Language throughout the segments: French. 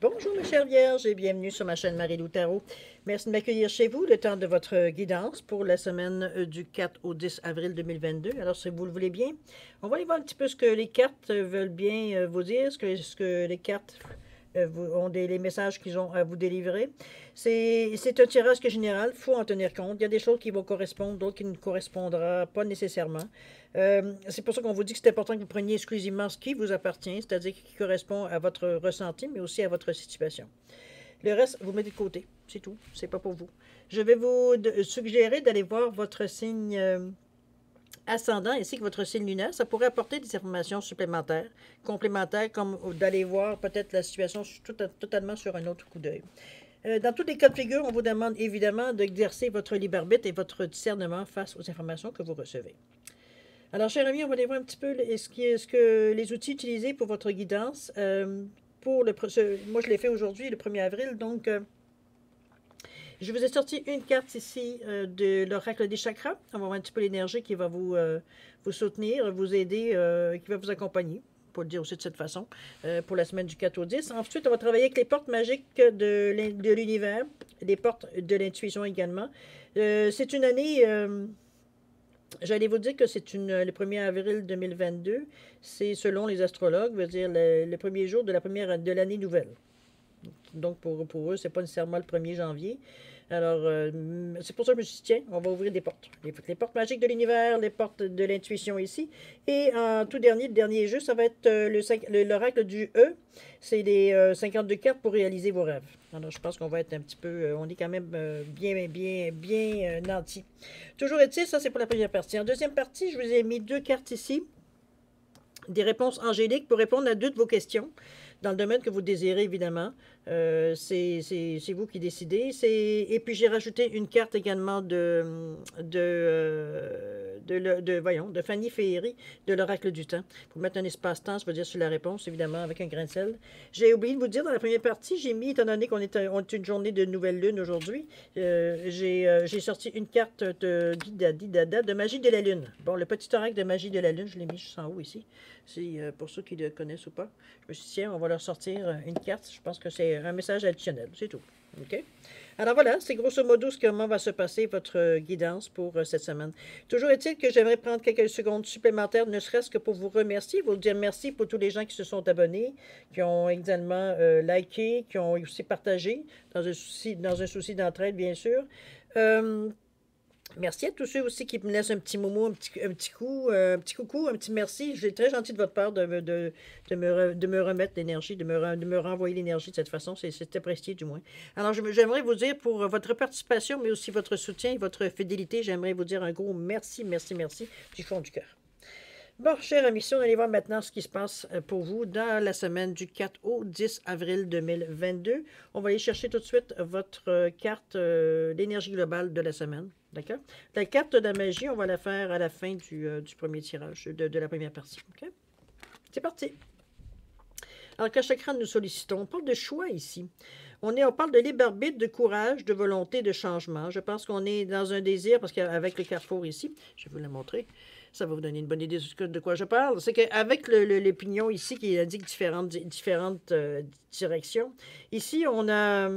Bonjour mes chères vierges et bienvenue sur ma chaîne Marie-Lou Tarot. Merci de m'accueillir chez vous le temps de votre guidance pour la semaine du 4 au 10 avril 2022. Alors si vous le voulez bien, on va aller voir un petit peu ce que les cartes veulent bien vous dire, ce que les cartes ont les messages qu'ils ont à vous délivrer. C'est un tirage général, il faut en tenir compte. Il y a des choses qui vont correspondre, d'autres qui ne correspondront pas nécessairement. C'est pour ça qu'on vous dit que c'est important que vous preniez exclusivement ce qui vous appartient, c'est-à-dire qui correspond à votre ressenti, mais aussi à votre situation. Le reste, vous mettez de côté, c'est tout, c'est pas pour vous. Je vais vous suggérer d'aller voir votre signe ascendant ainsi que votre signe lunaire. Ça pourrait apporter des informations supplémentaires, complémentaires, comme d'aller voir peut-être la situation totalement sur un autre coup d'œil. Dans tous les cas de figure, on vous demande évidemment d'exercer votre libre arbitre et votre discernement face aux informations que vous recevez. Alors, chers amis, on va aller voir un petit peu ce que les outils utilisés pour votre guidance. Moi, je l'ai fait aujourd'hui, le 1er avril, donc je vous ai sorti une carte ici de l'oracle des chakras. On va voir un petit peu l'énergie qui va vous soutenir, vous aider, qui va vous accompagner, pour le dire aussi de cette façon, pour la semaine du 4 au 10. Ensuite, on va travailler avec les portes magiques de l'univers, les portes de l'intuition également. C'est une année... J'allais vous dire que c'est le 1er avril 2022, c'est selon les astrologues, veut dire le premier jour de l'année nouvelle. Donc pour eux, c'est pas nécessairement le 1er janvier. Alors, c'est pour ça que je me suis dit, tiens, on va ouvrir des portes. Les portes magiques de l'univers, les portes de l'intuition ici. Et en tout dernier, le dernier jeu, ça va être l'oracle du E. C'est les 52 cartes pour réaliser vos rêves. Alors, je pense qu'on va être un petit peu, on est quand même bien nantis. Toujours est-il, ça c'est pour la première partie. En deuxième partie, je vous ai mis deux cartes ici. Des réponses angéliques pour répondre à deux de vos questions dans le domaine que vous désirez, évidemment. C'est vous qui décidez. Et puis, j'ai rajouté une carte également de Fanny Féerie, de l'Oracle du Temps. Pour mettre un espace-temps, je veux dire sur la réponse, évidemment, avec un grain de sel. J'ai oublié de vous dire, dans la première partie, j'ai mis, étant donné qu'on est une journée de nouvelle lune aujourd'hui, j'ai sorti une carte de magie de la lune. Bon, le petit oracle de magie de la lune, je l'ai mis juste en haut ici. C'est pour ceux qui le connaissent ou pas. Je me suis dit, tiens, on va leur sortir une carte. Je pense que c'est un message additionnel. C'est tout. OK? Alors voilà, c'est grosso modo comment va se passer votre guidance pour cette semaine. Toujours est-il que j'aimerais prendre quelques secondes supplémentaires, ne serait-ce que pour vous remercier, vous dire merci pour tous les gens qui se sont abonnés, qui ont également liké, qui ont aussi partagé, dans un souci d'entraide, bien sûr. Merci à tous ceux aussi qui me laissent un petit momo, un petit coucou, un petit merci. C'est très gentil de votre part de me remettre l'énergie, de me renvoyer l'énergie de cette façon. C'est apprécié du moins. Alors, j'aimerais vous dire pour votre participation, mais aussi votre soutien et votre fidélité, j'aimerais vous dire un gros merci, merci, merci du fond du cœur. Bon, chers amis, on va aller voir maintenant ce qui se passe pour vous dans la semaine du 4 au 10 avril 2022. On va aller chercher tout de suite votre carte d'énergie globale de la semaine. D'accord? La carte de la magie, on va la faire à la fin du premier tirage, de la première partie. OK? C'est parti! Alors, qu'à chaque nous sollicitons, on parle de choix ici. On parle de libre arbitre, de courage, de volonté, de changement. Je pense qu'on est dans un désir, parce qu'avec le carrefour ici, je vais vous la montrer, ça va vous donner une bonne idée de quoi je parle. C'est qu'avec les pignons ici qui indiquent différentes directions, ici, on a...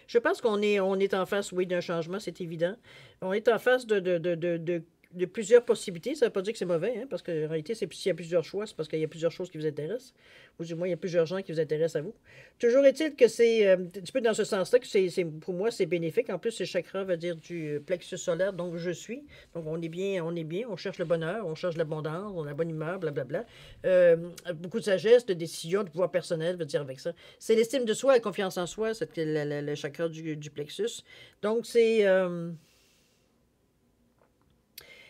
Je pense qu'on est en face, oui, d'un changement, c'est évident. On est en face de plusieurs possibilités. Ça ne veut pas dire que c'est mauvais, hein, parce qu'en réalité, s'il y a plusieurs choix, c'est parce qu'il y a plusieurs choses qui vous intéressent. Ou du moins, il y a plusieurs gens qui vous intéressent à vous. Toujours est-il que c'est un petit peu dans ce sens-là que pour moi, c'est bénéfique. En plus, ce chakra veut dire du plexus solaire, donc je suis. Donc, on est bien, on cherche le bonheur, on cherche l'abondance, on a la bonne humeur, blablabla. Beaucoup de sagesse, de décision, de pouvoir personnel, veut dire avec ça. C'est l'estime de soi, la confiance en soi, c'est le chakra du plexus. Donc, c'est...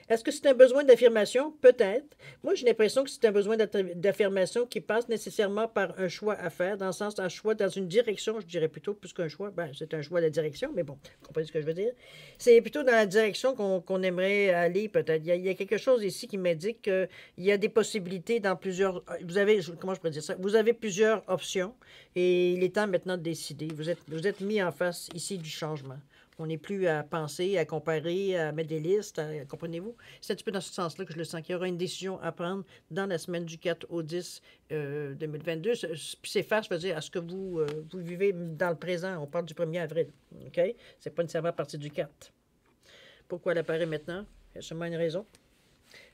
Est-ce que c'est un besoin d'affirmation? Peut-être. Moi, j'ai l'impression que c'est un besoin d'affirmation qui passe nécessairement par un choix à faire, dans le sens d'un choix dans une direction, je dirais plutôt, plus qu'un choix. Ben, c'est un choix de la direction, mais bon, vous comprenez ce que je veux dire. C'est plutôt dans la direction qu'on aimerait aller, peut-être. Il y a quelque chose ici qui m'indique qu'il y a des possibilités dans plusieurs... comment je pourrais dire ça? Vous avez plusieurs options et il est temps maintenant de décider. Vous êtes mis en face ici du changement. On n'est plus à penser, à comparer, à mettre des listes, comprenez-vous? C'est un petit peu dans ce sens-là que je le sens, qu'il y aura une décision à prendre dans la semaine du 4 au 10 2022. Puis c'est face, je veux dire, à ce que vous vivez dans le présent. On parle du 1er avril, OK? C'est pas nécessairement à partir du 4. Pourquoi elle apparaît maintenant? Il y a sûrement une raison.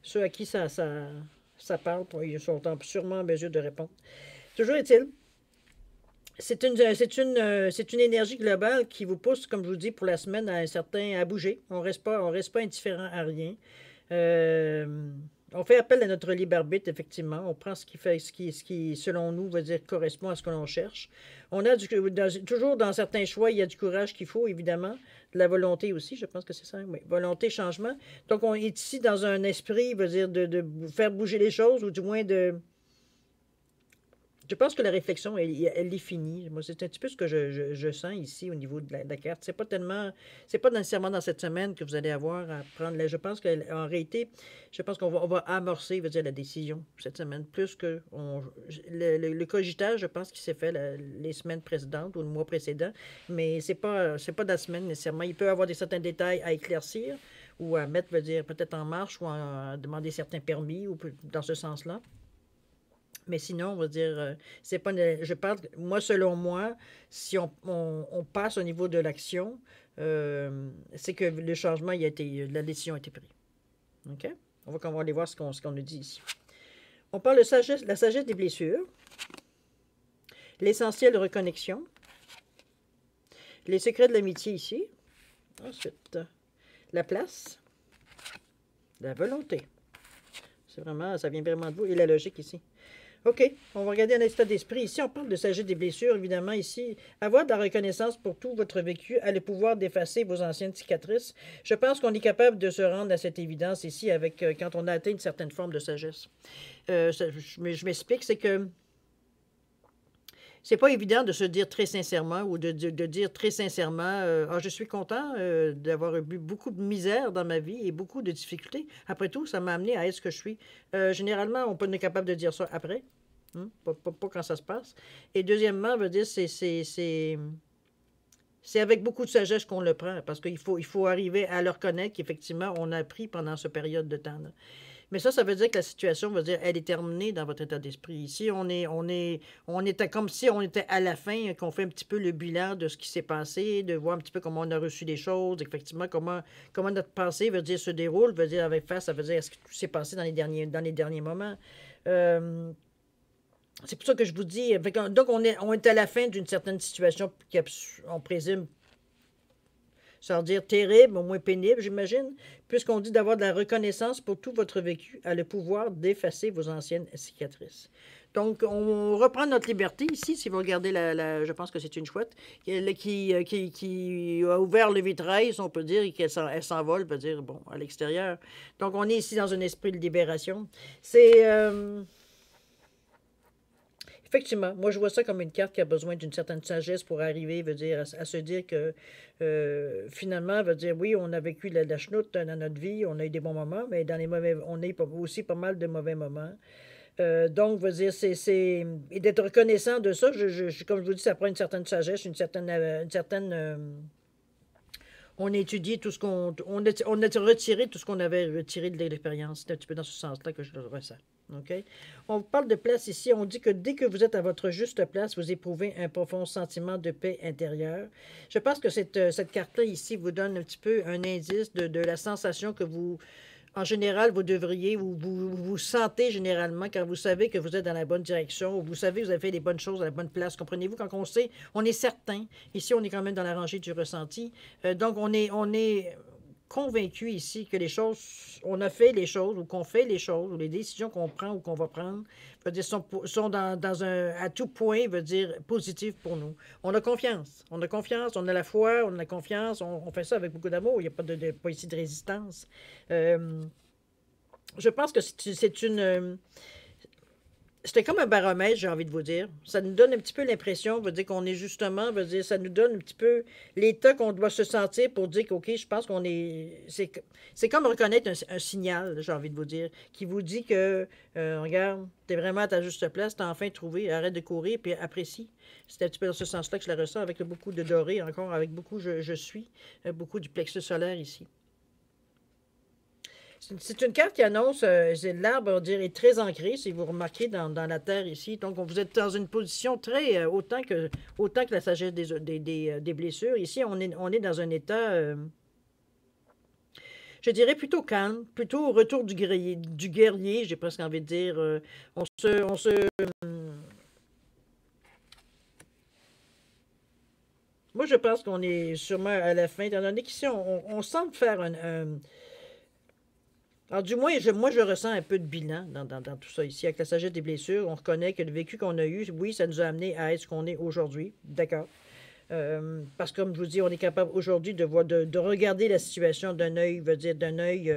Ceux à qui ça parle, ils sont sûrement en mesure de répondre. Toujours est-il, c'est une énergie globale qui vous pousse, comme je vous dis, pour la semaine à bouger. On reste pas indifférent à rien. On fait appel à notre libre arbitre, effectivement. On prend ce qui, selon nous, veut dire correspond à ce que l'on cherche. On a toujours dans certains choix, il y a du courage qu'il faut, évidemment. De la volonté aussi, je pense que c'est ça. Oui. Volonté, changement. Donc, on est ici dans un esprit, veut dire, de faire bouger les choses, ou du moins de... Je pense que la réflexion, elle est finie. Moi, c'est un petit peu ce que je sens ici au niveau de la carte. C'est pas nécessairement dans cette semaine que vous allez avoir à prendre. Je pense qu'en réalité, je pense qu'on va amorcer, veut dire, la décision cette semaine, plus que le cogitage, je pense qu'il s'est fait les semaines précédentes ou le mois précédent, mais c'est pas dans la semaine nécessairement. Il peut y avoir certains détails à éclaircir ou à mettre, veut dire, peut-être en marche ou à demander certains permis ou dans ce sens-là. Mais sinon, on va dire, c'est pas. Je parle, moi, selon moi, si on passe au niveau de l'action, c'est que le changement, la décision a été prise. OK? On va aller voir ce qu'on nous dit ici. On parle de sagesse, la sagesse des blessures, l'essentiel de reconnexion, les secrets de l'amitié ici. Ensuite, la place, la volonté. Ça vient vraiment de vous, et la logique ici. OK, on va regarder un état d'esprit. Ici, on parle de sagesse des blessures, évidemment. Ici, avoir de la reconnaissance pour tout votre vécu a le pouvoir d'effacer vos anciennes cicatrices. Je pense qu'on est capable de se rendre à cette évidence ici avec quand on a atteint une certaine forme de sagesse. Je m'explique, c'est que c'est pas évident de se dire très sincèrement ou de dire très sincèrement je suis content d'avoir eu beaucoup de misère dans ma vie et beaucoup de difficultés. Après tout, ça m'a amené à être ce que je suis. Généralement, on peut être capable de dire ça après, pas quand ça se passe. Et deuxièmement, veut dire c'est avec beaucoup de sagesse qu'on le prend parce qu'il faut arriver à le reconnaître qu'effectivement, on a appris pendant cette période de temps là. Mais ça veut dire que la situation, veut dire, elle est terminée dans votre état d'esprit. Ici, on était comme si on était à la fin, qu'on fait un petit peu le bilan de ce qui s'est passé, de voir un petit peu comment on a reçu les choses, effectivement, comment notre pensée, veut dire, se déroule, veut dire, avec face, ça veut dire, est-ce que tout s'est passé dans les derniers moments. C'est pour ça que je vous dis, donc on est à la fin d'une certaine situation qui, on présume, sans dire terrible, au moins pénible, j'imagine, puisqu'on dit d'avoir de la reconnaissance pour tout votre vécu, a le pouvoir d'effacer vos anciennes cicatrices. Donc, on reprend notre liberté ici, si vous regardez je pense que c'est une chouette, qui a ouvert le vitrail, si on peut dire, et qu'elle s'envole, veut dire, bon, à l'extérieur. Donc, on est ici dans un esprit de libération. C'est... Effectivement, moi je vois ça comme une carte qui a besoin d'une certaine sagesse pour arriver, veut dire, à se dire que finalement, veut dire, oui, on a vécu la chenoute dans notre vie, on a eu des bons moments, mais dans les mauvais, on a eu aussi pas mal de mauvais moments. Donc, veut dire, et d'être reconnaissant de ça, comme je vous dis, ça prend une certaine sagesse, une certaine on a étudié tout ce qu'on... On a retiré tout ce qu'on avait retiré de l'expérience. C'est un petit peu dans ce sens-là que je le ressens. OK? On parle de place ici. On dit que dès que vous êtes à votre juste place, vous éprouvez un profond sentiment de paix intérieure. Je pense que cette carte-là ici vous donne un petit peu un indice de la sensation que vous... En général, vous devriez, vous sentez généralement quand vous savez que vous êtes dans la bonne direction, ou vous savez que vous avez fait les bonnes choses à la bonne place. Comprenez-vous? Quand on sait, on est certain. Ici, on est quand même dans la rangée du ressenti. Donc, on est convaincu ici que les choses, on a fait les choses, ou qu'on fait les choses, ou les décisions qu'on prend ou qu'on va prendre, veut dire, sont dans un, à tout point, veut dire, positif pour nous. On a confiance. On a confiance, on a la foi, on a la confiance, on fait ça avec beaucoup d'amour. Il n'y a pas ici de résistance. Je pense que c'est une... c'était comme un baromètre, j'ai envie de vous dire. Ça nous donne un petit peu l'impression, veut dire qu'on est justement, veut dire, ça nous donne un petit peu l'état qu'on doit se sentir pour dire qu'OK, je pense qu'on est. C'est comme reconnaître un signal, j'ai envie de vous dire, qui vous dit que, regarde, t'es vraiment à ta juste place, t'as enfin trouvé, arrête de courir, puis apprécie. C'est un petit peu dans ce sens-là que je la ressens, avec beaucoup de doré, encore, avec beaucoup je suis, beaucoup du plexus solaire ici. C'est une carte qui annonce, l'arbre, on dirait, est très ancré, si vous remarquez, dans la terre ici. Donc, vous êtes dans une position très, autant que la sagesse des blessures. Ici, on est dans un état, je dirais, plutôt calme, plutôt au retour du guerrier, j'ai presque envie de dire. On se, moi, je pense qu'on est sûrement à la fin, étant donné qu'ici, on semble faire alors, du moins, moi, je ressens un peu de bilan dans tout ça ici. Avec la sagesse des blessures, on reconnaît que le vécu qu'on a eu, oui, ça nous a amené à être ce qu'on est aujourd'hui. D'accord. Parce que, comme je vous dis, on est capable aujourd'hui de regarder la situation d'un œil, veut dire d'un œil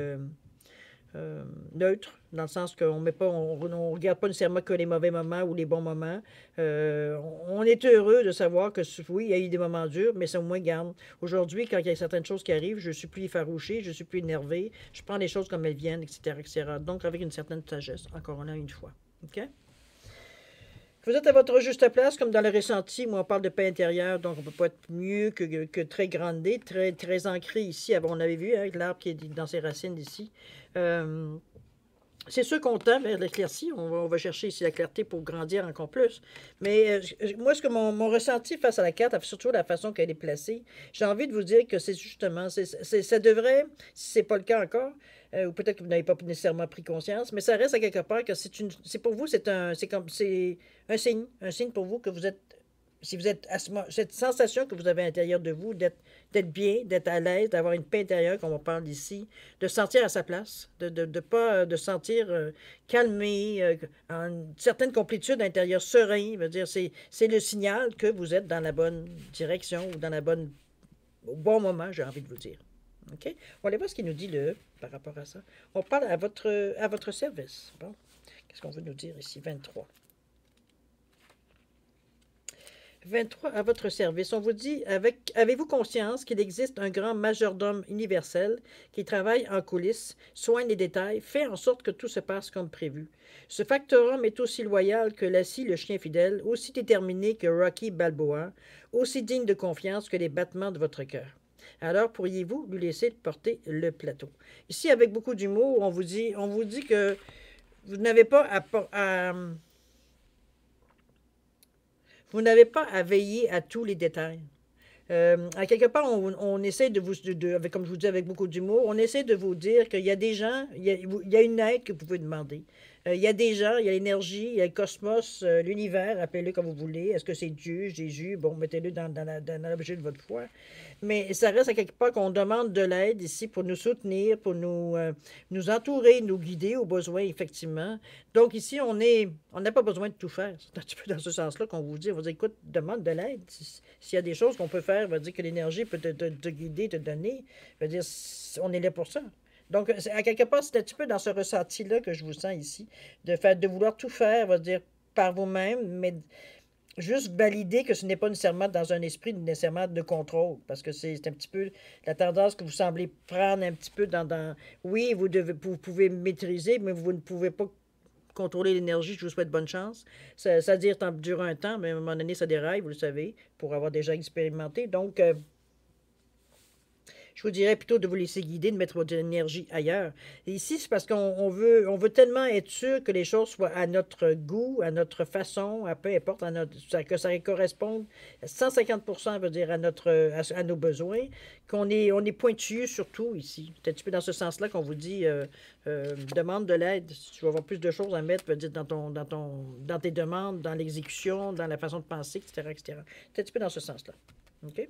neutre, dans le sens qu'on met pas, on regarde pas nécessairement que les mauvais moments ou les bons moments. On est heureux de savoir que oui, il y a eu des moments durs, mais c'est au moins garde. Aujourd'hui, quand il y a certaines choses qui arrivent, je suis plus effarouché, je suis plus énervé, je prends les choses comme elles viennent, etc., etc. Donc, avec une certaine sagesse, encore là, une fois. OK? Vous êtes à votre juste place, comme dans le ressenti. Moi, on parle de paix intérieure, donc on ne peut pas être mieux que très grandé, très, très ancré ici. On avait vu, hein, l'arbre qui est dans ses racines ici. C'est sûr qu'on tend vers l'éclaircie. On va chercher ici la clarté pour grandir encore plus. Mais moi, ce que mon ressenti face à la carte, surtout la façon qu'elle est placée, j'ai envie de vous dire que c'est justement, ça devrait, si ce n'est pas le cas encore, ou peut-être que vous n'avez pas nécessairement pris conscience, mais ça reste à quelque part que c'est pour vous, c'est un signe pour vous que vous êtes, si vous êtes à cette sensation que vous avez à l'intérieur de vous, d'être bien, d'être à l'aise, d'avoir une paix intérieure, comme on parle ici, de se sentir à sa place, de pas de sentir calmé, une certaine complétude intérieure, serein, veut dire, c'est le signal que vous êtes dans la bonne direction ou dans au bon moment, j'ai envie de vous dire. OK? On va aller voir ce qu'il nous dit par rapport à ça. On parle à votre service. Bon, qu'est-ce qu'on veut nous dire ici? 23. 23 à votre service. On vous dit, avez-vous conscience qu'il existe un grand majordome universel qui travaille en coulisses, soigne les détails, fait en sorte que tout se passe comme prévu. Ce factorum est aussi loyal que Lassie, le chien fidèle, aussi déterminé que Rocky Balboa, aussi digne de confiance que les battements de votre cœur. Alors, pourriez-vous lui laisser porter le plateau? Ici, avec beaucoup d'humour, on vous dit que vous n'avez pas vous n'avez pas à veiller à tous les détails. À quelque part, on essaie comme je vous dis avec beaucoup d'humour, on essaie de vous dire qu'il y a des gens, il y a une aide que vous pouvez demander. Il y a des gens, il y a l'énergie, il y a le cosmos, l'univers, appelez-le comme vous voulez. Est-ce que c'est Dieu, Jésus? Bon, mettez-le dans l'objet de votre foi. Mais ça reste à quelque part qu'on demande de l'aide ici pour nous soutenir, pour nous entourer, nous guider au besoin, effectivement. Donc ici, on n'a pas besoin de tout faire. C'est un petit peu dans ce sens-là qu'on vous dit, on vous dit, écoute, demande de l'aide. S'il y a des choses qu'on peut faire, on va dire que l'énergie peut te guider, te donner, on va dire, on est là pour ça. Donc, à quelque part, c'est un petit peu dans ce ressenti-là que je vous sens ici, de vouloir tout faire, on va dire, par vous-même, mais juste valider que ce n'est pas nécessairement dans un esprit nécessairement de contrôle, parce que c'est un petit peu la tendance que vous semblez prendre un petit peu oui, vous pouvez maîtriser, mais vous ne pouvez pas contrôler l'énergie. Je vous souhaite bonne chance. Ça dire durer un temps, mais à un moment donné, ça déraille, vous le savez, pour avoir déjà expérimenté. Donc, je vous dirais plutôt de vous laisser guider, de mettre votre énergie ailleurs. Et ici, c'est parce qu'on veut tellement être sûr que les choses soient à notre goût, à notre façon, peu importe, que ça corresponde à 150%, veut dire, à nos besoins, on est pointueux sur tout ici. C'est un petit peu dans ce sens-là qu'on vous dit, demande de l'aide. Si tu vas avoir plus de choses à mettre, veut dire, dans tes demandes, dans l'exécution, dans la façon de penser, etc., etc. C'est un petit peu dans ce sens-là. OK?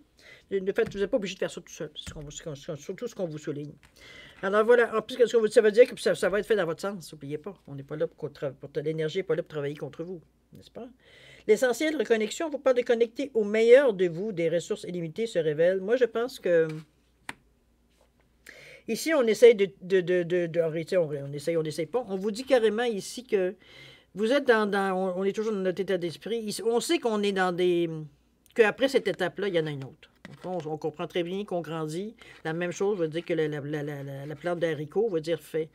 De fait, vous n'êtes pas obligé de faire ça tout seul. C'est surtout ce qu'on vous souligne. Alors voilà, en plus, ça veut dire que ça va être fait dans votre sens. N'oubliez pas. On n'est pas là l'énergie n'est pas là pour travailler contre vous. N'est-ce pas? L'essentiel de reconnexion, vous parle de connecter au meilleur de vous, des ressources illimitées se révèlent. Moi, je pense que ici, on essaye on essaye pas. On vous dit carrément ici que Vous êtes on est toujours dans notre état d'esprit. On sait qu'on est dans des... qu'après cette étape-là, il y en a une autre. On comprend très bien qu'on grandit. La même chose veut dire que la plante d'haricot veut dire fait.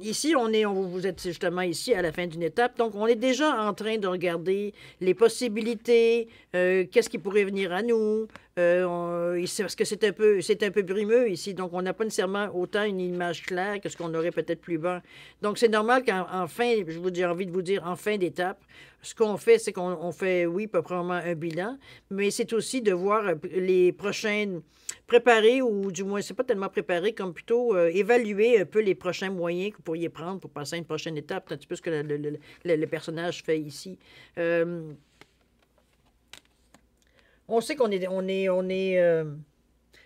Ici, vous êtes justement ici à la fin d'une étape, donc on est déjà en train de regarder les possibilités, qu'est-ce qui pourrait venir à nous, parce que c'est un peu brumeux ici, donc on n'a pas nécessairement autant une image claire que ce qu'on aurait peut-être plus bas. Donc c'est normal qu'en fin, j'ai envie de vous dire, en fin d'étape, ce qu'on fait, c'est qu'on fait, oui, probablement un bilan, mais c'est aussi de voir les prochaines, préparer, ou du moins, c'est pas tellement préparer, comme plutôt évaluer un peu les prochains moyens que vous pourriez prendre pour passer à une prochaine étape. C'est un petit peu ce que le personnage fait ici. On sait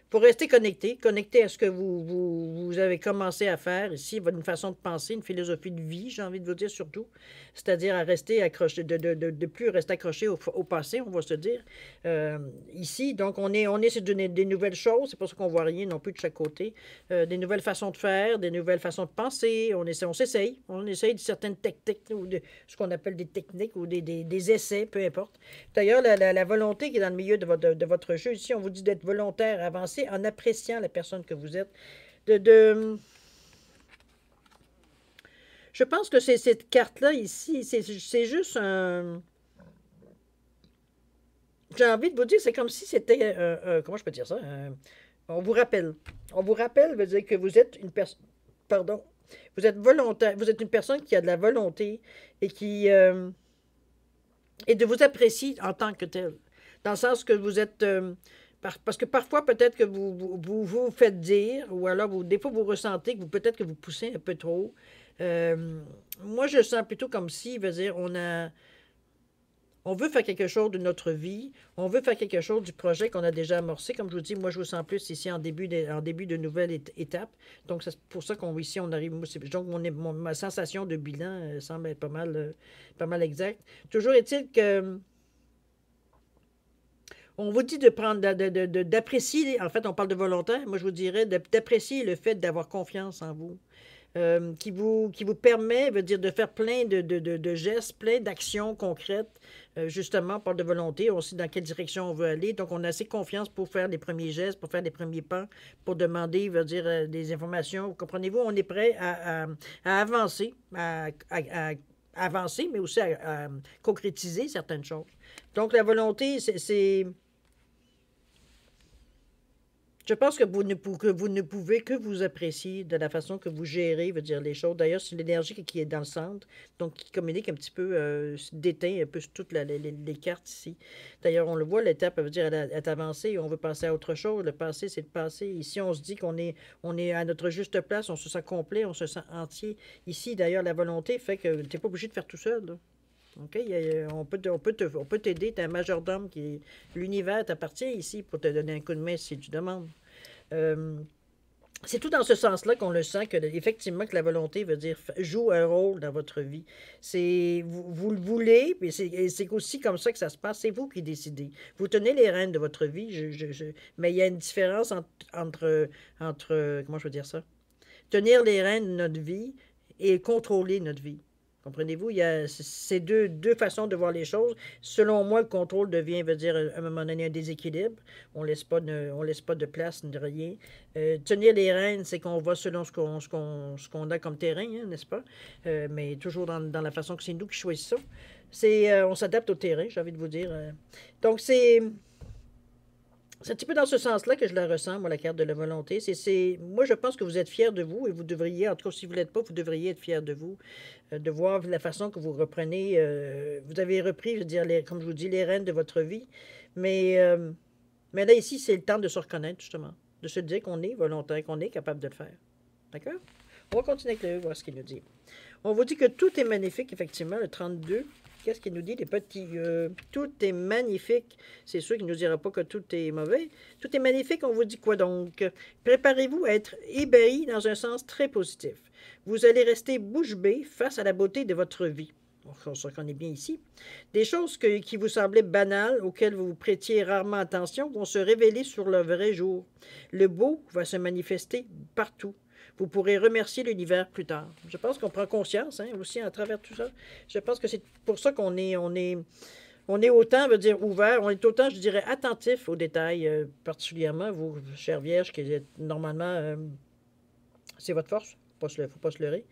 pour rester connecté à ce que vous avez commencé à faire ici, une façon de penser, une philosophie de vie, j'ai envie de vous dire surtout, c'est-à-dire à rester accroché, de plus rester accroché au passé, on va se dire. Ici, donc on est sur des nouvelles choses, c'est pour ça qu'on voit rien non plus de chaque côté, des nouvelles façons de faire, des nouvelles façons de penser, on essaye de certaines techniques, ou de ce qu'on appelle des techniques, ou des essais, peu importe. D'ailleurs, la volonté qui est dans le milieu de votre jeu, ici, on vous dit d'être volontaire, avancer en appréciant la personne que vous êtes. Je pense que cette carte-là, ici, c'est juste un... J'ai envie de vous dire, c'est comme si c'était... comment je peux dire ça? On vous rappelle. On vous rappelle, veut dire que vous êtes une personne... Pardon. Vous êtes volontaire. Vous êtes une personne qui a de la volonté et qui... et de vous apprécier en tant que tel. Dans le sens que vous êtes... parce que parfois, peut-être que vous faites dire, ou alors des fois, vous ressentez que peut-être que vous poussez un peu trop. Moi, je sens plutôt comme si, veut dire, on veut faire quelque chose de notre vie, on veut faire quelque chose du projet qu'on a déjà amorcé. Comme je vous dis, moi, je vous sens plus ici en début de nouvelle étape. Donc, c'est pour ça ici, on arrive... Donc, ma sensation de bilan semble être pas mal exacte. Toujours est-il que... On vous dit de prendre, d'apprécier, en fait, on parle de volontaire, moi je vous dirais d'apprécier le fait d'avoir confiance en vous, qui vous permet, veut dire, de faire plein de gestes, plein d'actions concrètes, justement, on parle de volonté, on sait dans quelle direction on veut aller, donc on a assez confiance pour faire les premiers gestes, pour faire les premiers pas, pour demander, veut dire, des informations, comprenez-vous, on est prêt à avancer, à avancer, mais aussi à concrétiser certaines choses. Donc la volonté, c'est... Je pense que vous ne pouvez que vous apprécier de la façon que vous gérez, veut dire les choses. D'ailleurs, c'est l'énergie qui est dans le centre, donc qui communique un petit peu, déteint un peu sur toutes les cartes ici. D'ailleurs, on le voit, l'étape, veut dire, elle est avancée, on veut passer à autre chose. Le passé, c'est le passé. Ici, on se dit qu'on est à notre juste place, on se sent complet, on se sent entier. Ici, d'ailleurs, la volonté fait que tu n'es pas obligé de faire tout seul, là. OK? On peut t'aider. Tu es un majordome qui... L'univers t'appartient ici pour te donner un coup de main si tu demandes. C'est tout dans ce sens-là qu'on le sent, effectivement, que la volonté veut dire joue un rôle dans votre vie. Vous le voulez, mais c'est aussi comme ça que ça se passe. C'est vous qui décidez. Vous tenez les rênes de votre vie, mais il y a une différence entre comment je veux dire ça? Tenir les rênes de notre vie et contrôler notre vie. Comprenez-vous? Il y a ces deux façons de voir les choses. Selon moi, le contrôle devient, veut dire, à un moment donné, un déséquilibre. On laisse pas de place ni de rien. Tenir les rênes, c'est qu'on va selon ce qu'on a comme terrain, hein, n'est-ce pas? Mais toujours dans la façon que c'est nous qui choisissons. On s'adapte au terrain, j'ai envie de vous dire. Donc, c'est un petit peu dans ce sens-là que je la ressens, moi, la carte de la volonté. Moi, je pense que vous êtes fiers de vous et vous devriez, en tout cas, si vous ne l'êtes pas, vous devriez être fiers de vous, de voir la façon que vous reprenez. Vous avez repris, je veux dire, comme je vous dis, les rênes de votre vie. Mais là, ici, c'est le temps de se reconnaître, justement, de se dire qu'on est volontaire, qu'on est capable de le faire. D'accord? On va continuer avec le voir ce qu'il nous dit. On vous dit que tout est magnifique, effectivement, le 32. Qu'est-ce qu'il nous dit, les petits... tout est magnifique. C'est sûr qu'il ne nous dira pas que tout est mauvais. Tout est magnifique, on vous dit quoi donc? Préparez-vous à être ébahi dans un sens très positif. Vous allez rester bouche bée face à la beauté de votre vie. On se reconnaît bien ici. Des choses qui vous semblaient banales, auxquelles vous prêtiez rarement attention, vont se révéler sur le vrai jour. Le beau va se manifester partout. Vous pourrez remercier l'univers plus tard. Je pense qu'on prend conscience, hein, aussi, à travers tout ça. Je pense que c'est pour ça on est autant, veut dire, ouvert, on est autant, je dirais, attentif aux détails, particulièrement vous, chère Vierge, qui êtes normalement, c'est votre force, il ne faut pas se leurrer.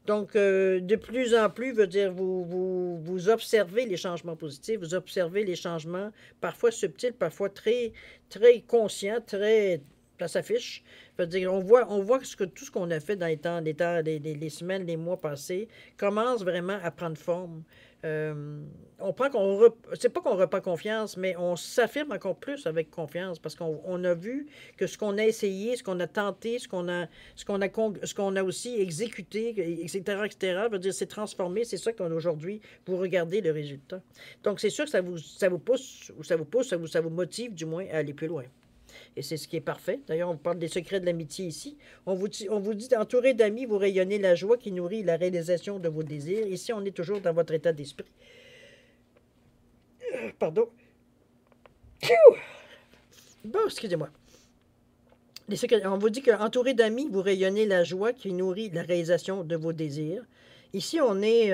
Donc, de plus en plus, veut dire, vous observez les changements positifs, vous observez les changements parfois subtils, parfois très, très conscients, très... Ça s'affiche. Veut dire, on voit tout ce qu'on a fait dans les semaines, les mois passés commence vraiment à prendre forme. On prend c'est pas qu'on reprend confiance, mais on s'affirme encore plus avec confiance parce qu'on a vu que ce qu'on a essayé, ce qu'on a tenté, ce qu'on a aussi exécuté, etc., etc., veut dire, c'est transformé. C'est ça qu'aujourd'hui, vous regardez le résultat. Donc, c'est sûr que ça vous pousse, ou ça vous motive, du moins, à aller plus loin. Et c'est ce qui est parfait. D'ailleurs, on parle des secrets de l'amitié ici. On vous dit, entouré d'amis, vous rayonnez la joie qui nourrit la réalisation de vos désirs. Ici, on est toujours dans votre état d'esprit. Pardon. Bon, excusez-moi. On vous dit qu'entouré d'amis, vous rayonnez la joie qui nourrit la réalisation de vos désirs. Ici, on est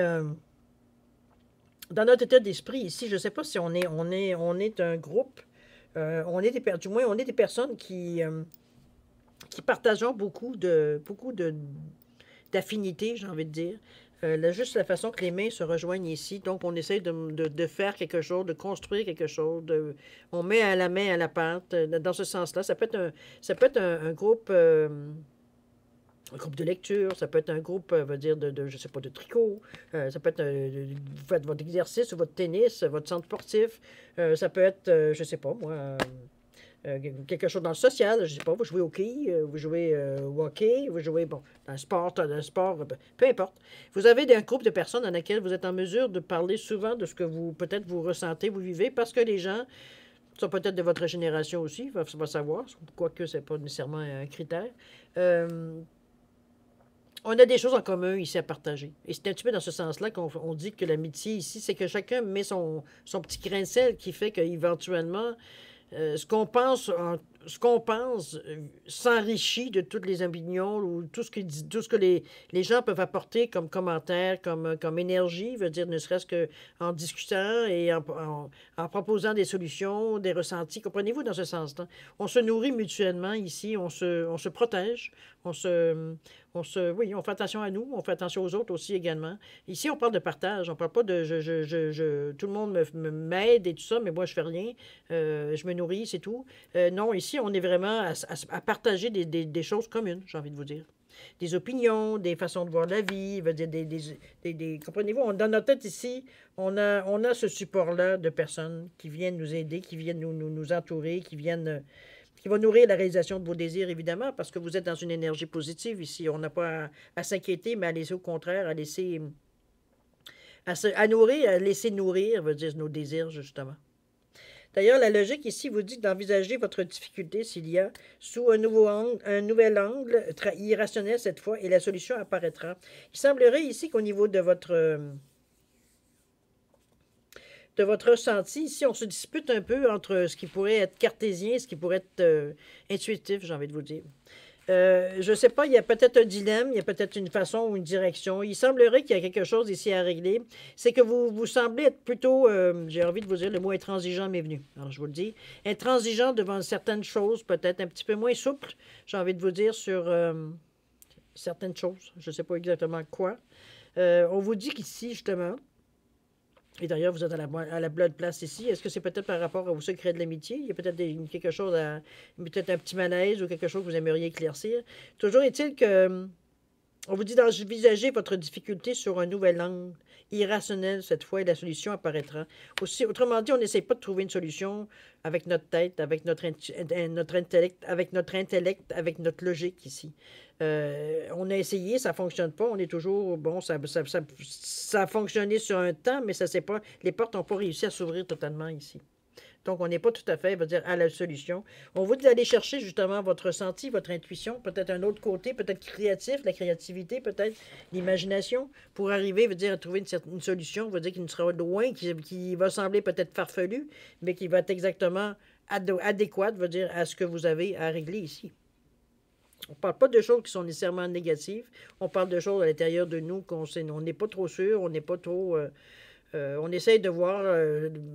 dans notre état d'esprit. Ici, je ne sais pas si on est un groupe. Du moins, on est des personnes qui partageons beaucoup d'affinités, j'ai envie de dire. Juste la façon que les mains se rejoignent ici. Donc, on essaie de faire quelque chose, de construire quelque chose. On met à la main à la pâte. Dans ce sens-là, ça peut être un groupe... un groupe de lecture, ça peut être un groupe, veut dire, je sais pas, de tricot, ça peut être, vous faites votre exercice, votre tennis, votre centre sportif, ça peut être, je sais pas, moi, quelque chose dans le social, je sais pas, vous jouez au quai, vous jouez au hockey, vous jouez, bon, dans le sport, peu importe. Vous avez un groupe de personnes dans lesquelles vous êtes en mesure de parler souvent de ce que peut-être vous ressentez, vous vivez, parce que les gens sont peut-être de votre génération aussi, va savoir, quoique c'est pas nécessairement un critère. On a des choses en commun ici à partager. Et c'est un petit peu dans ce sens-là qu'on dit que l'amitié ici, c'est que chacun met son petit grain de sel qui fait qu'éventuellement, ce qu'on pense, s'enrichit de toutes les opinions ou tout ce que les gens peuvent apporter comme commentaire, comme énergie, veut dire ne serait-ce qu'en discutant et en proposant des solutions, des ressentis. Comprenez-vous dans ce sens-là? On se nourrit mutuellement ici, on se protège, oui, on fait attention à nous, on fait attention aux autres aussi également. Ici, on parle de partage, on parle pas de tout le monde m'aide et tout ça, mais moi, je fais rien, je me nourris, c'est tout. Non, ici, on est vraiment à partager des choses communes, j'ai envie de vous dire. Des opinions, des façons de voir la vie, comprenez-vous, dans notre tête ici, on a ce support-là de personnes qui viennent nous aider, qui viennent nous entourer, qui va nourrir la réalisation de vos désirs, évidemment, parce que vous êtes dans une énergie positive ici. On n'a pas à s'inquiéter, mais à laisser au contraire, à nourrir, à laisser nourrir, veut dire nos désirs, justement. D'ailleurs, la logique ici vous dit d'envisager votre difficulté s'il y a sous un nouvel angle, irrationnel cette fois, et la solution apparaîtra. Il semblerait ici qu'au niveau de votre ressenti, ici, on se dispute un peu entre ce qui pourrait être cartésien et ce qui pourrait être intuitif, j'ai envie de vous dire. Je ne sais pas, il y a peut-être un dilemme, il y a peut-être une façon ou une direction. Il semblerait qu'il y a quelque chose ici à régler. C'est que vous semblez être plutôt, j'ai envie de vous dire, le mot intransigeant m'est venu. Alors, je vous le dis, intransigeant devant certaines choses, peut-être un petit peu moins souple, j'ai envie de vous dire, sur certaines choses. Je ne sais pas exactement quoi. On vous dit qu'ici, justement, et d'ailleurs, vous êtes à la blood place ici. Est-ce que c'est peut-être par rapport au secret de l'amitié? Il y a peut-être quelque chose peut-être un petit malaise ou quelque chose que vous aimeriez éclaircir. Toujours est-il que on vous dit d'envisager votre difficulté sur un nouvel angle, irrationnel cette fois, et la solution apparaîtra. Aussi, autrement dit, on n'essaie pas de trouver une solution avec notre tête, avec notre intellect, avec notre logique ici. On a essayé, ça ne fonctionne pas, on est toujours, bon, ça a fonctionné sur un temps, mais ça c'est pas, les portes n'ont pas réussi à s'ouvrir totalement ici. Donc, on n'est pas tout à fait, à la solution. On vous dit d'aller chercher justement votre ressenti, votre intuition, peut-être un autre côté, peut-être créatif, la créativité, peut-être l'imagination, pour arriver, à trouver une solution, qui nous sera loin, qui va sembler peut-être farfelu, mais qui va être exactement adéquate, à ce que vous avez à régler ici. On ne parle pas de choses qui sont nécessairement négatives. On parle de choses à l'intérieur de nous on n'est pas trop sûr, on n'est pas trop... on essaye de voir.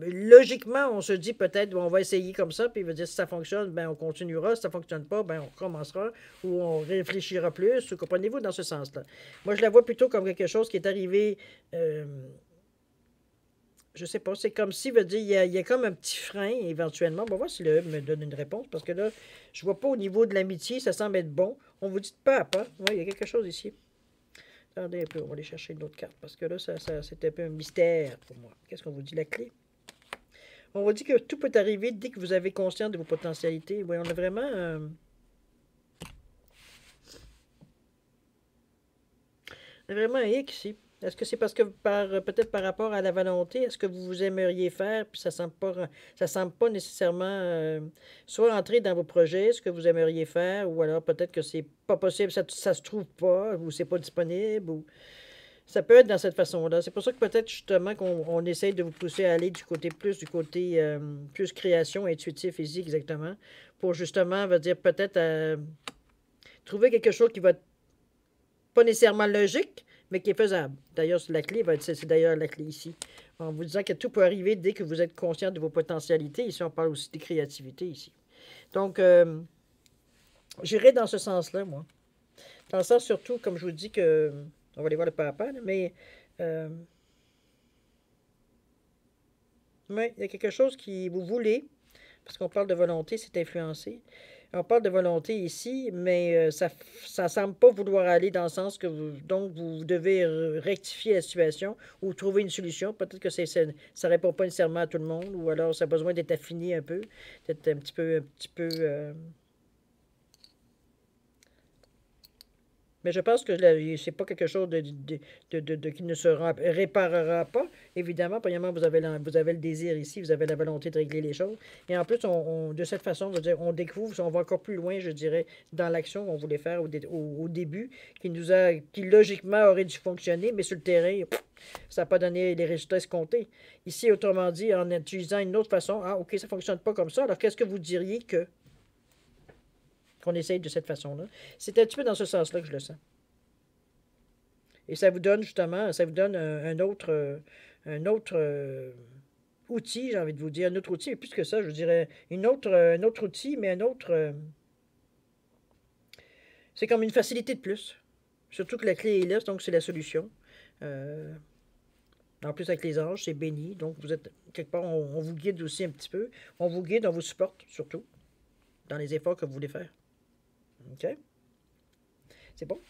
Logiquement, on se dit peut-être, bon, on va essayer comme ça, puis il veut dire si ça fonctionne, ben on continuera. Si ça ne fonctionne pas, ben on recommencera ou on réfléchira plus. Comprenez-vous dans ce sens-là? Moi, je la vois plutôt comme quelque chose qui est arrivé. Je sais pas, c'est comme si, veut dire, il y a comme un petit frein éventuellement. On va voir si le me donne une réponse, parce que là, je vois pas au niveau de l'amitié, ça semble être bon. On vous dit pas à pas. Oui, il y a quelque chose ici. Attendez un peu, on va aller chercher une autre carte, parce que là, c'est un peu un mystère pour moi. Qu'est-ce qu'on vous dit, la clé? On vous dit que tout peut arriver dès que vous avez conscience de vos potentialités. Oui, on a vraiment... on a vraiment un hic ici. Est-ce que c'est parce que peut-être par rapport à la volonté, est-ce que vous aimeriez faire, puis ça semble pas nécessairement soit entrer dans vos projets, ce que vous aimeriez faire, ou alors peut-être que c'est pas possible, ça se trouve pas, ou c'est pas disponible, ou ça peut être dans cette façon-là. C'est pour ça que peut-être justement qu'on essaye de vous pousser à aller du côté plus création, intuitif, ici exactement, pour justement, va dire peut-être trouver quelque chose qui va être pas nécessairement logique, mais qui est faisable. D'ailleurs, c'est d'ailleurs la clé ici. En vous disant que tout peut arriver dès que vous êtes conscient de vos potentialités. Ici, on parle aussi de créativité ici. Donc, j'irai dans ce sens-là, moi. Dans le sens surtout, comme je vous dis que... On va aller voir le pas à pas, mais... mais il y a quelque chose qui vous voulez, parce qu'on parle de volonté, c'est influencé. On parle de volonté ici, mais ça ne semble pas vouloir aller dans le sens que donc vous devez rectifier la situation ou trouver une solution. Peut-être que ça ne répond pas nécessairement à tout le monde, ou alors ça a besoin d'être affiné un peu, d'être un petit peu mais je pense que c'est pas quelque chose qui ne se réparera pas. Évidemment, premièrement, vous avez le désir ici, vous avez la volonté de régler les choses. Et en plus, de cette façon, on découvre, on va encore plus loin, je dirais, dans l'action qu'on voulait faire au début, qui logiquement aurait dû fonctionner, mais sur le terrain, ça n'a pas donné les résultats escomptés. Ici, autrement dit, en utilisant une autre façon, ah, OK, ça ne fonctionne pas comme ça, alors qu'est-ce que vous diriez qu'on essaye de cette façon-là? C'est un petit peu dans ce sens-là que je le sens. Et ça vous donne justement, ça vous donne un autre outil, j'ai envie de vous dire, un autre outil, et plus que ça, je dirais un autre outil, mais un autre... c'est comme une facilité de plus. Surtout que la clé est là, donc c'est la solution. En plus, avec les anges, c'est béni. Donc, vous êtes quelque part, on vous guide aussi un petit peu. On vous guide, on vous supporte, surtout, dans les efforts que vous voulez faire. OK? C'est bon?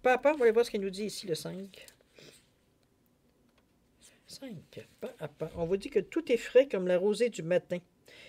Pas à pas, on va aller voir ce qu'il nous dit ici, le 5. 5. Pas à pas. On vous dit que tout est frais comme la rosée du matin.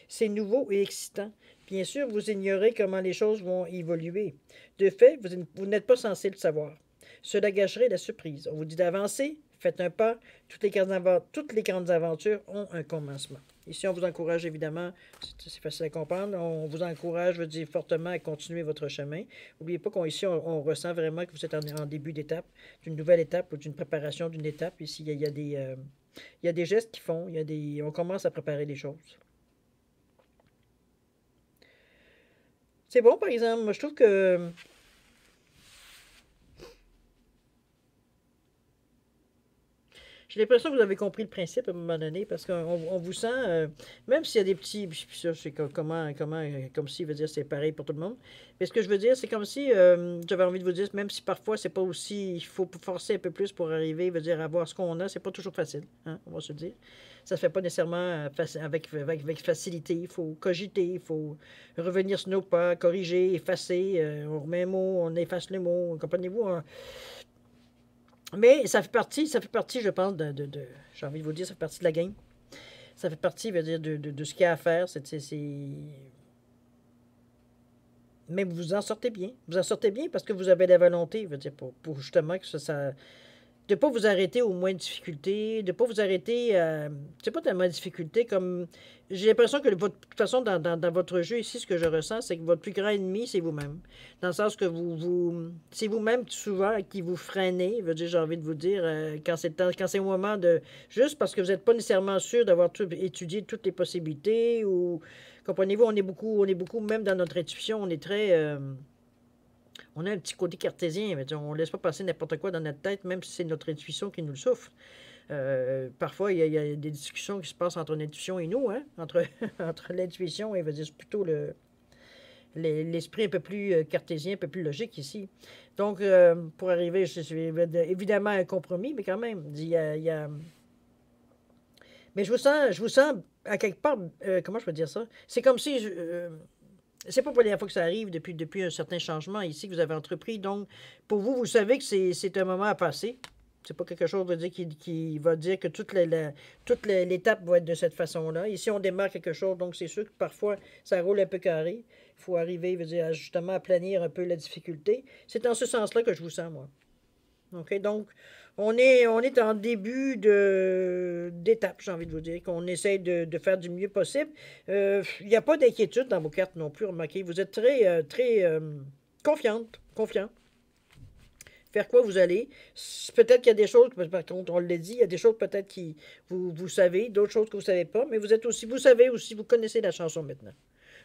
C'est nouveau et excitant. Bien sûr, vous ignorez comment les choses vont évoluer. De fait, vous n'êtes pas censé le savoir. Cela gâcherait la surprise. On vous dit d'avancer, faites un pas. Toutes les grandes aventures ont un commencement. Ici, on vous encourage évidemment, c'est facile à comprendre, on vous encourage, je veux dire, fortement à continuer votre chemin. N'oubliez pas qu'ici, on ressent vraiment que vous êtes en début d'étape, d'une nouvelle étape ou d'une préparation d'une étape. Ici, il y a des gestes qui font, on commence à préparer les choses. C'est bon, par exemple, moi, je trouve que... J'ai l'impression que vous avez compris le principe à un moment donné, parce qu'on vous sent, même s'il y a des petits, puis ça, c'est comme si, veut dire, c'est pareil pour tout le monde. Mais ce que je veux dire, c'est comme si, j'avais envie de vous dire, même si parfois c'est pas aussi, il faut forcer un peu plus pour arriver, veut dire, à voir ce qu'on a, c'est pas toujours facile, hein, on va se le dire. Ça se fait pas nécessairement avec facilité, il faut cogiter, il faut revenir sur nos pas, corriger, effacer, on remet un mot, on efface le mot, comprenez-vous, hein? Mais ça fait partie, je pense, j'ai envie de vous dire, ça fait partie de la game. Ça fait partie, veut dire, de ce qu'il y a à faire. Mais vous en sortez bien. Vous en sortez bien parce que vous avez la volonté, veut dire, pour justement que ça de ne pas vous arrêter au moins de difficulté, de ne pas vous arrêter, c'est pas tellement de difficulté comme... J'ai l'impression que, de toute façon, dans votre jeu ici, ce que je ressens, c'est que votre plus grand ennemi, c'est vous-même. Dans le sens que c'est vous-même souvent qui vous freinez, veut dire, j'ai envie de vous dire, quand c'est au moment de... Juste parce que vous n'êtes pas nécessairement sûr d'avoir étudié toutes les possibilités, ou... Comprenez-vous, on est beaucoup, même dans notre intuition, on est très... On a un petit côté cartésien, mais on ne laisse pas passer n'importe quoi dans notre tête, même si c'est notre intuition qui nous le souffle. Parfois, il y a des discussions qui se passent entre l'intuition et nous, hein? Entre, entre l'intuition et c'est plutôt l'esprit un peu plus cartésien, un peu plus logique ici. Donc, pour arriver, c'est évidemment un compromis, mais quand même, mais je vous sens à quelque part, comment je peux dire ça? C'est comme si, c'est pas pour la première fois que ça arrive depuis un certain changement ici que vous avez entrepris. Donc, pour vous, vous savez que c'est un moment à passer. C'est pas quelque chose qui va dire que toute l'étape va être de cette façon-là. Ici, on démarre quelque chose, donc c'est sûr que parfois, ça roule un peu carré. Il faut arriver, justement, à planir un peu la difficulté. C'est dans ce sens-là que je vous sens, moi. OK? Donc, on est en début d'étape, j'ai envie de vous dire, qu'on essaie de faire du mieux possible. Il n'y a pas d'inquiétude dans vos cartes non plus, remarquez. Vous êtes très confiant. Vers quoi vous allez. Peut-être qu'il y a des choses, par contre, on l'a dit, il y a des choses peut-être qui vous savez, d'autres choses que vous ne savez pas, mais vous savez aussi, vous connaissez la chanson maintenant.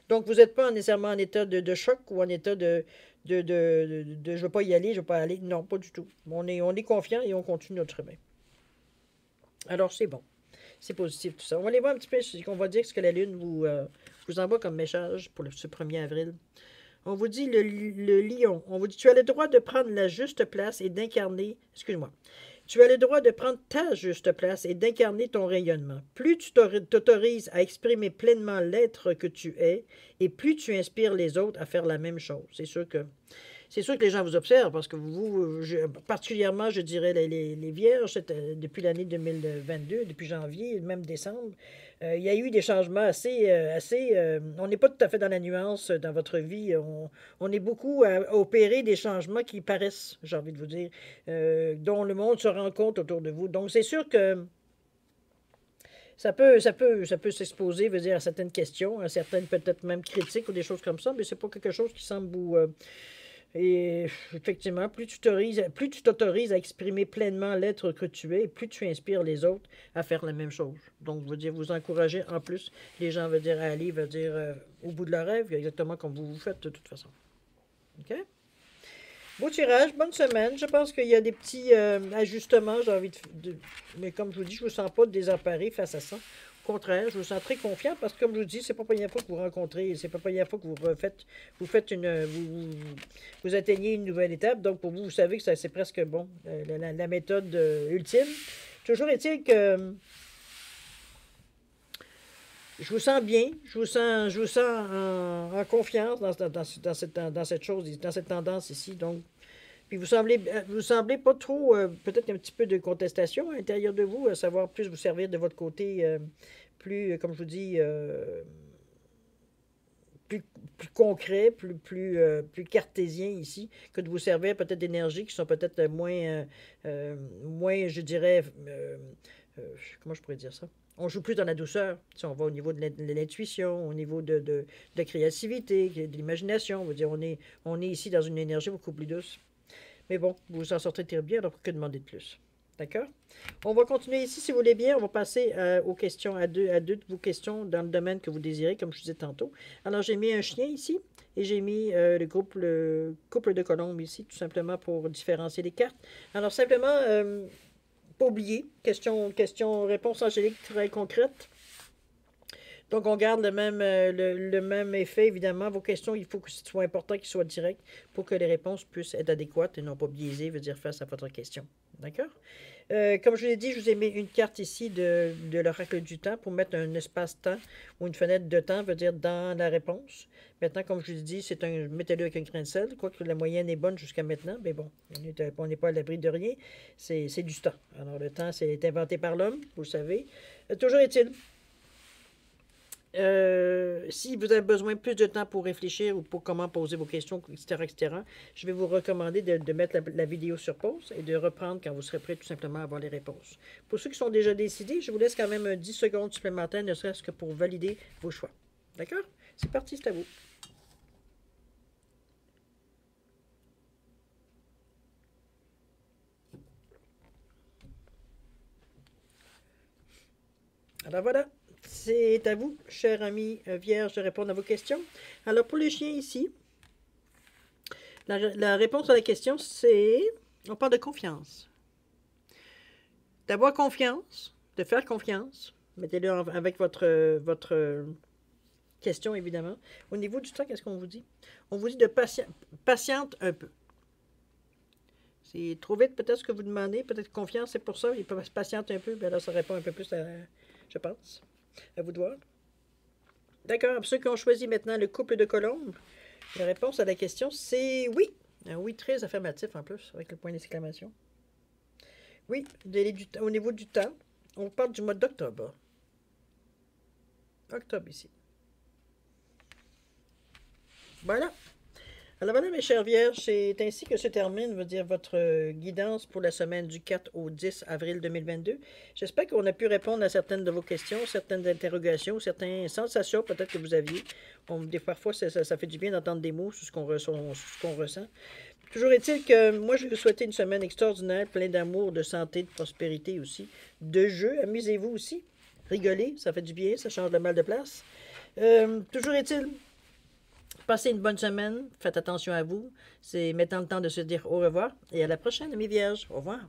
Donc, vous n'êtes pas nécessairement en état de choc ou en état je ne veux pas y aller, je ne veux pas aller. Non, pas du tout. On est confiant et on continue notre chemin. Alors, c'est bon. C'est positif tout ça. On va aller voir un petit peu, on va dire ce que la Lune vous envoie comme message pour ce 1er avril. On vous dit le lion. On vous dit, tu as le droit de prendre la juste place et d'incarner, excuse-moi, tu as le droit de prendre ta juste place et d'incarner ton rayonnement. Plus tu t'autorises à exprimer pleinement l'être que tu es, et plus tu inspires les autres à faire la même chose. C'est sûr que les gens vous observent parce que particulièrement, je dirais, les vierges, depuis l'année 2022, depuis janvier, même décembre, il y a eu des changements on n'est pas tout à fait dans la nuance dans votre vie. On est beaucoup à opérer des changements qui paraissent, j'ai envie de vous dire, dont le monde se rend compte autour de vous. Donc, c'est sûr que ça peut s'exposer, veut dire, à certaines questions, à certaines peut-être même critiques ou des choses comme ça, mais c'est pas quelque chose qui semble vous... et effectivement, plus tu t'autorises à exprimer pleinement l'être que tu es, plus tu inspires les autres à faire la même chose. Donc, je veux dire, vous encouragez en plus les gens, veut dire, à aller, veut dire, au bout de leur rêve, exactement comme vous faites de toute façon. OK? Beau tirage, bonne semaine. Je pense qu'il y a des petits ajustements, j'ai envie mais comme je vous dis, je ne vous sens pas désemparé face à ça. Au contraire, je vous sens très confiant parce que, comme je vous dis, c'est pas la première fois que vous rencontrez, c'est pas la première fois que vous atteignez une nouvelle étape. Donc, pour vous, vous savez que c'est presque bon, la méthode ultime. Toujours est-il que je vous sens bien, je vous sens en confiance dans cette chose, dans cette tendance ici. Donc, puis vous semblez pas trop, peut-être un petit peu de contestation à l'intérieur de vous, à savoir plus vous servir de votre côté, comme je vous dis, plus concret, plus cartésien ici, que de vous servir peut-être d'énergie qui sont peut-être moins, je dirais, comment je pourrais dire ça? On joue plus dans la douceur. Si on va au niveau de l'intuition, au niveau de la créativité, de l'imagination, on va dire, on est ici dans une énergie beaucoup plus douce. Mais bon, vous vous en sortez très bien, donc que demander de plus. D'accord? On va continuer ici, si vous voulez bien. On va passer aux questions, à deux de vos questions dans le domaine que vous désirez, comme je vous disais tantôt. Alors, j'ai mis un chien ici et j'ai mis le couple de colombes ici, tout simplement pour différencier les cartes. Alors, simplement, pas oublier, réponse angélique très concrète. Donc, on garde le même effet, évidemment. Vos questions, il faut que ce soit important, qu'ils soient directs pour que les réponses puissent être adéquates et non pas biaisées, veut dire face à votre question. D'accord? Comme je vous l'ai dit, je vous ai mis une carte ici de l'oracle du temps pour mettre un espace-temps ou une fenêtre de temps, veut dire dans la réponse. Maintenant, comme je vous l'ai dit, mettez-le avec un grain de sel. Quoique la moyenne est bonne jusqu'à maintenant, mais bon, on n'est pas à l'abri de rien. C'est du temps. Alors, le temps, c'est inventé par l'homme, vous le savez. Toujours est-il. Si vous avez besoin de plus de temps pour réfléchir ou pour comment poser vos questions, etc., je vais vous recommander de mettre la vidéo sur pause et de reprendre quand vous serez prêt tout simplement à avoir les réponses. Pour ceux qui sont déjà décidés, je vous laisse quand même 10 secondes supplémentaires, ne serait-ce que pour valider vos choix. D'accord? C'est parti, c'est à vous. Alors voilà. C'est à vous, cher ami vierge, de répondre à vos questions. Alors, pour les chiens ici, La réponse à la question, c'est... On parle de confiance. D'avoir confiance, de faire confiance. Mettez-le avec votre question, évidemment. Au niveau du temps, qu'est-ce qu'on vous dit? On vous dit de patiente un peu. C'est trop vite, peut-être, ce que vous demandez. Peut-être confiance, c'est pour ça. Il peut se patienter un peu. Bien là, ça répond un peu plus, je pense. À vous de voir. D'accord. Ceux qui ont choisi maintenant le couple de colombes, la réponse à la question, c'est oui. Un oui très affirmatif en plus, avec le point d'exclamation. Oui, au niveau du temps, on parle du mois d'octobre. Octobre ici. Voilà. Alors voilà, mes chères vierges, c'est ainsi que se termine, votre guidance pour la semaine du 4 au 10 avril 2022. J'espère qu'on a pu répondre à certaines de vos questions, certaines interrogations, certaines sensations peut-être que vous aviez. Parfois, ça fait du bien d'entendre des mots sur ce qu'on ressent. Toujours est-il que moi, je vais vous souhaiter une semaine extraordinaire, pleine d'amour, de santé, de prospérité aussi, de jeu. Amusez-vous aussi. Rigolez, ça fait du bien, ça change le mal de place. Toujours est-il, passez une bonne semaine, faites attention à vous. C'est maintenant le temps de se dire au revoir et à la prochaine, amis vierges. Au revoir.